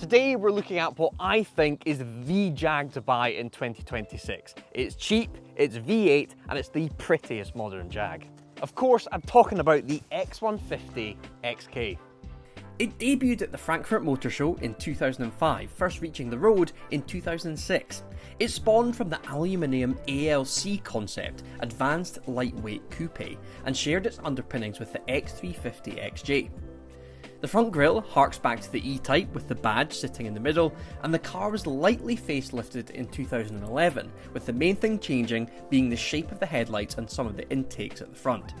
Today we're looking at what I think is the Jag to buy in 2026. It's cheap, it's V8, and it's the prettiest modern Jag. Of course, I'm talking about the X150 XK. It debuted at the Frankfurt Motor Show in 2005, first reaching the road in 2006. It spawned from the aluminium ALC concept, Advanced Lightweight Coupe, and shared its underpinnings with the X350 XJ. The front grille harks back to the E-Type with the badge sitting in the middle, and the car was lightly facelifted in 2011, with the main thing changing being the shape of the headlights and some of the intakes at the front.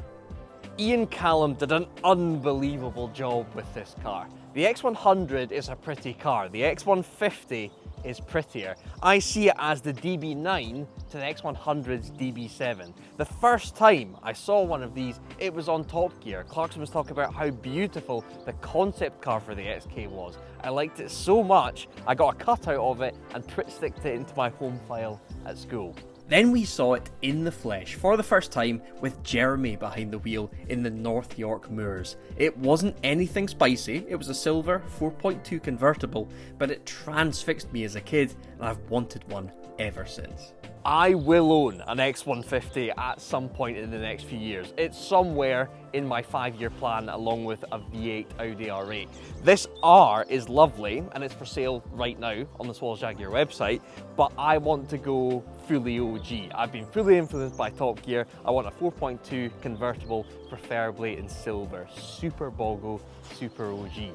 Ian Callum did an unbelievable job with this car. The X100 is a pretty car, the X150 is prettier. I see it as the DB9 to the X100's DB7. The first time I saw one of these, it was on Top Gear. Clarkson was talking about how beautiful the concept car for the XK was. I liked it so much, I got a cutout of it and sticked it into my home file at school. Then we saw it in the flesh for the first time with Jeremy behind the wheel in the North York Moors. It wasn't anything spicy, it was a silver 4.2 convertible, but it transfixed me as a kid and I've wanted one ever since. I will own an X150 at some point in the next few years. It's somewhere in my 5-year plan along with a V8 Audi R8. This R is lovely and it's for sale right now on the Swallows Jaguar website, but I want to go fully OG. I've been fully influenced by Top Gear. I want a 4.2 convertible, preferably in silver. Super boggle, super OG.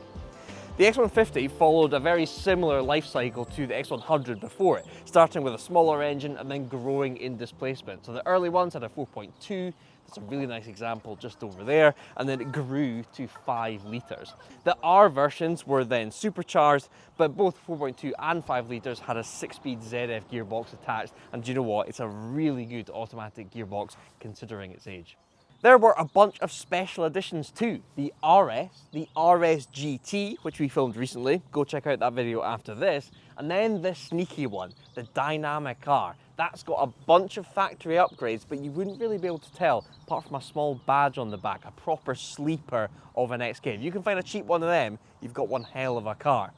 The X150 followed a very similar life cycle to the X100 before it, starting with a smaller engine and then growing in displacement. So the early ones had a 4.2, that's a really nice example just over there, and then it grew to 5 litres. The R versions were then supercharged, but both 4.2 and 5 litres had a 6-speed ZF gearbox attached, and do you know what? It's a really good automatic gearbox considering its age. There were a bunch of special editions too. The RS, the RS GT, which we filmed recently, go check out that video after this, and then this sneaky one, the Dynamic R. That's got a bunch of factory upgrades, but you wouldn't really be able to tell, apart from a small badge on the back, a proper sleeper of an XK. If you can find a cheap one of them, you've got one hell of a car.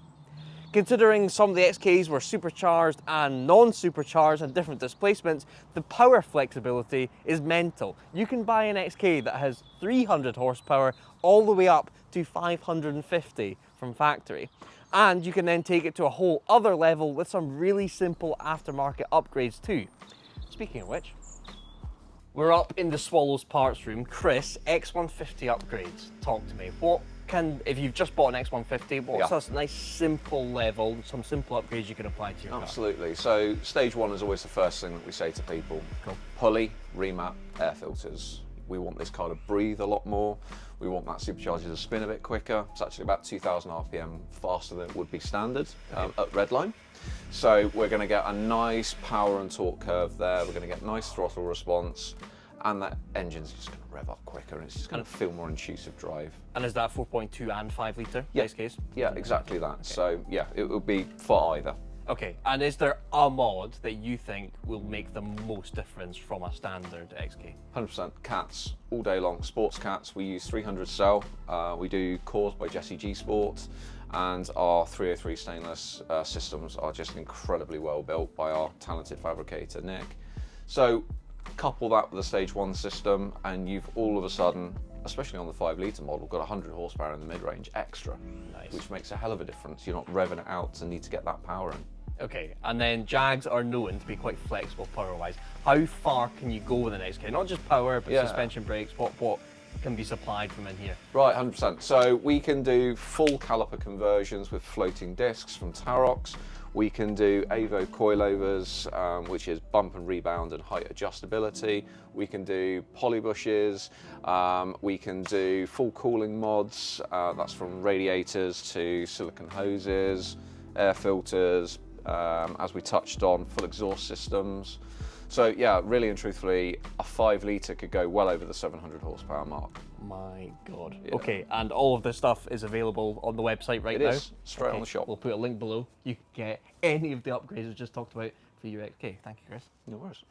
Considering some of the XKs were supercharged and non-supercharged and different displacements, the power flexibility is mental. You can buy an XK that has 300 horsepower all the way up to 550 from factory. And you can then take it to a whole other level with some really simple aftermarket upgrades too. Speaking of which, we're up in the Swallows parts room. Chris, X150 upgrades, talk to me. If you've just bought an X150, what's a nice simple level, some simple upgrades you can apply to your car? Absolutely. So stage one is always the first thing that we say to people. Cool. Pulley, remap, air filters. We want this car to breathe a lot more. We want that supercharger to spin a bit quicker. It's actually about 2,000 RPM faster than it would be standard at redline. So we're going to get a nice power and torque curve there. We're going to get nice throttle response. And that engine's just going to rev up quicker and it's just going to feel more intuitive drive. And is that 4.2 and 5 litre Yeah. case? Yeah, exactly that. Okay. So yeah, it would be for either. Okay, and is there a mod that you think will make the most difference from a standard XK? 100% cats all day long. Sports cats, we use 300 cell. We do cores by Jesse G Sport, and our 303 stainless systems are just incredibly well built by our talented fabricator Nick. So couple that with a stage one system and you've all of a sudden, especially on the 5 litre model, got 100 horsepower in the mid-range extra. Nice. Which makes a hell of a difference. You're not revving it out and need to get that power in. Okay, and then Jags are known to be quite flexible power-wise. How far can you go with an XK? Not just power, but suspension brakes, what can be supplied from in here? Right, 100%. So we can do full caliper conversions with floating discs from Tarox. We can do Avo coilovers, which is bump and rebound and height adjustability. We can do polybushes. We can do full cooling mods. That's from radiators to silicone hoses, air filters, as we touched on, full exhaust systems. So yeah, really and truthfully, a 5 litre could go well over the 700 horsepower mark. My God. Yeah. Okay, and all of this stuff is available on the website right now? It is, straight on the shop. We'll put a link below. You can get any of the upgrades we just talked about for your XK. Thank you, Chris. No worries.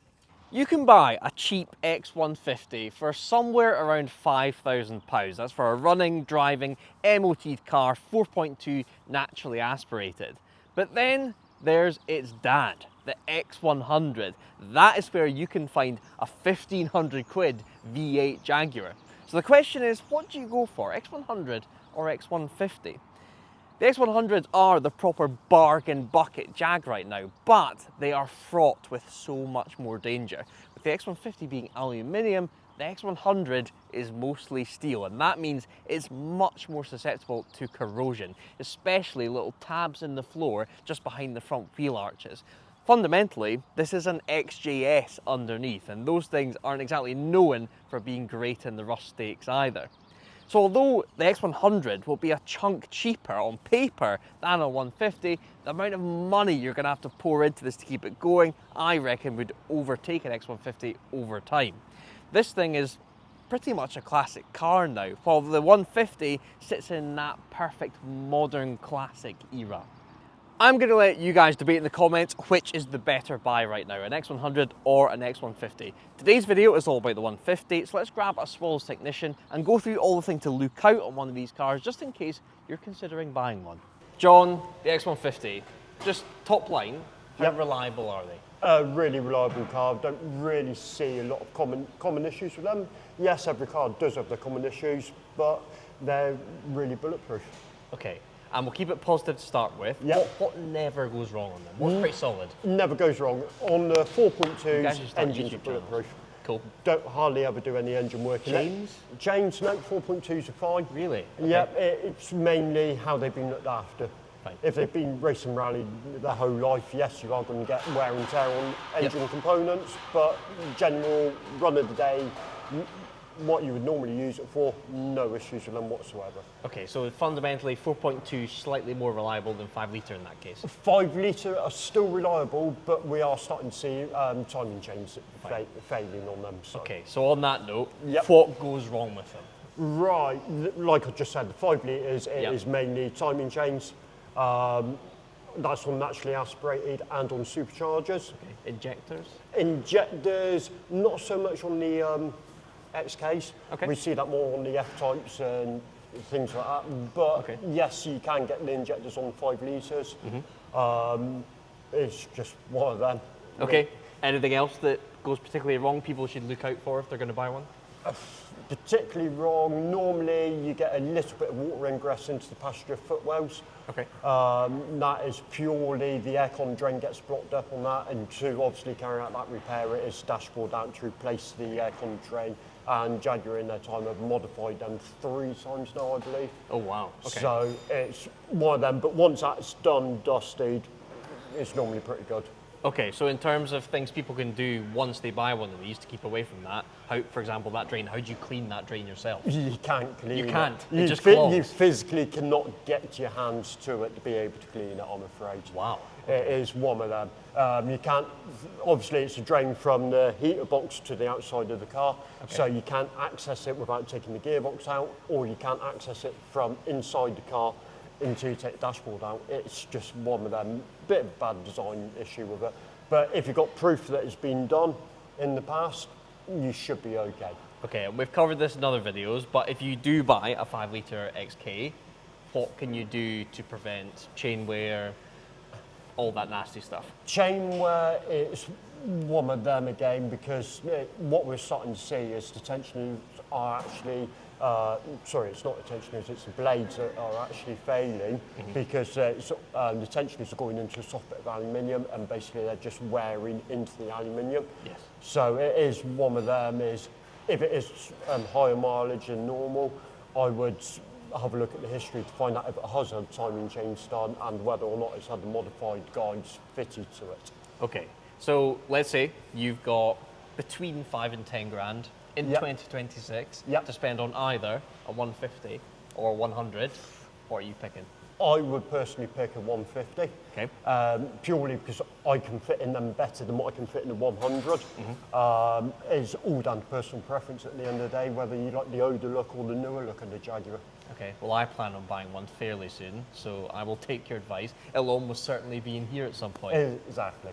You can buy a cheap X150 for somewhere around £5,000. That's for a running, driving, MOT'd car, 4.2 naturally aspirated. But then there's its dad, the X100. That is where you can find a 1,500 quid V8 Jaguar. So the question is, what do you go for, X100 or X150? The X100s are the proper bargain bucket Jag right now, but they are fraught with so much more danger. With the X150 being aluminium, the X100 is mostly steel, and that means it's much more susceptible to corrosion, especially little tabs in the floor just behind the front wheel arches. Fundamentally, this is an XJS underneath, and those things aren't exactly known for being great in the rust stakes either. So although the X100 will be a chunk cheaper on paper than a 150, the amount of money you're going to have to pour into this to keep it going, I reckon would overtake an X150 over time. This thing is pretty much a classic car now, while the 150 sits in that perfect modern classic era. I'm going to let you guys debate in the comments which is the better buy right now, an X100 or an X150. Today's video is all about the 150, so let's grab a Swallows technician and go through all the things to look out on one of these cars, just in case you're considering buying one. John, the X150, just top line, how reliable are they? A really reliable car. Don't really see a lot of common issues with them. Yes, every car does have the common issues, but they're really bulletproof. Okay. And we'll keep it positive to start with. Yep. What never goes wrong on them? What's pretty solid? Never goes wrong. On the 4.2s, engines are bulletproof. Cool. Don't hardly ever do any engine work. James, no, 4.2s are fine. Really? Okay. Yep, it's mainly how they've been looked after. Fine. If they've been racing rally their whole life, yes, you are going to get wear and tear on engine components, but general run of the day, what you would normally use it for, no issues with them whatsoever. Okay, so fundamentally 4.2 slightly more reliable than 5 litre in that case. 5 litre are still reliable, but we are starting to see timing chains failing on them. So. Okay, so on that note, what goes wrong with them? Right, like I just said, the 5 litres is mainly timing chains. That's on naturally aspirated and on superchargers. Okay. Injectors? Injectors, not so much on the XKs. Okay. We see that more on the F-types and things like that. But yes, you can get the injectors on 5 litres. It's just one of them. Okay. Anything else that goes particularly wrong people should look out for if they're going to buy one? Particularly wrong, normally you get a little bit of water ingress into the passenger footwells. Okay. That is purely the aircon drain gets blocked up on that, and to obviously carry out that repair it is dashboard out to replace the aircon drain, and Jaguar in their time have modified them 3 times now, I believe. Oh wow, okay. So it's one of them, but once that's done, dusted, it's normally pretty good. Okay, so in terms of things people can do once they buy one of these to keep away from that, how, for example, that drain, how do you clean that drain yourself? You can't clean it. You can't? It just clogs? You physically cannot get your hands to it to be able to clean it, I'm afraid. Wow. Okay. It is one of them. You can't, obviously it's a drain from the heater box to the outside of the car, so you can't access it without taking the gearbox out, or you can't access it from inside the car until you take the dashboard out. It's just one of them, bit of bad design issue with it. But if you've got proof that it's been done in the past, you should be okay. Okay, we've covered this in other videos, but if you do buy a 5 litre XK, what can you do to prevent chain wear, all that nasty stuff? Chain wear is one of them again, because what we're starting to see is the tensioners are actually sorry, it's not the tensioners, it's the blades that are actually failing because the tensioners are going into a soft bit of aluminium, and basically they're just wearing into the aluminium. Yes. So it is one of them, is if it is higher mileage than normal, I would have a look at the history to find out if it has had timing chains done and whether or not it's had the modified guides fitted to it. Okay, so let's say you've got between 5 and 10 grand in 2026 to spend on either a 150 or a 100. What are you picking? I would personally pick a 150. Okay. Purely because I can fit in them better than what I can fit in a 100. It's all down to personal preference at the end of the day, whether you like the older look or the newer look of the Jaguar. Okay, well I plan on buying one fairly soon, so I will take your advice. It'll almost certainly be in here at some point. Exactly.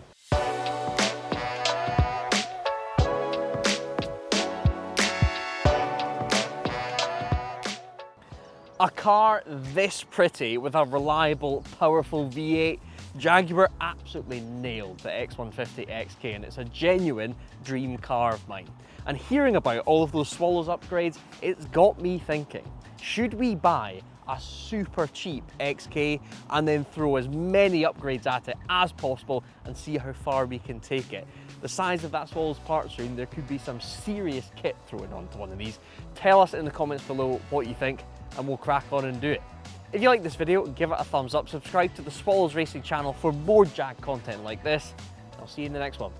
A car this pretty with a reliable, powerful V8, Jaguar absolutely nailed the X150 XK, and it's a genuine dream car of mine. And hearing about all of those Swallows upgrades, it's got me thinking, should we buy a super cheap XK and then throw as many upgrades at it as possible and see how far we can take it? The size of that Swallows parts room, there could be some serious kit thrown onto one of these. Tell us in the comments below what you think and we'll crack on and do it. If you like this video, give it a thumbs up, subscribe to the Swallows Racing channel for more Jag content like this. I'll see you in the next one.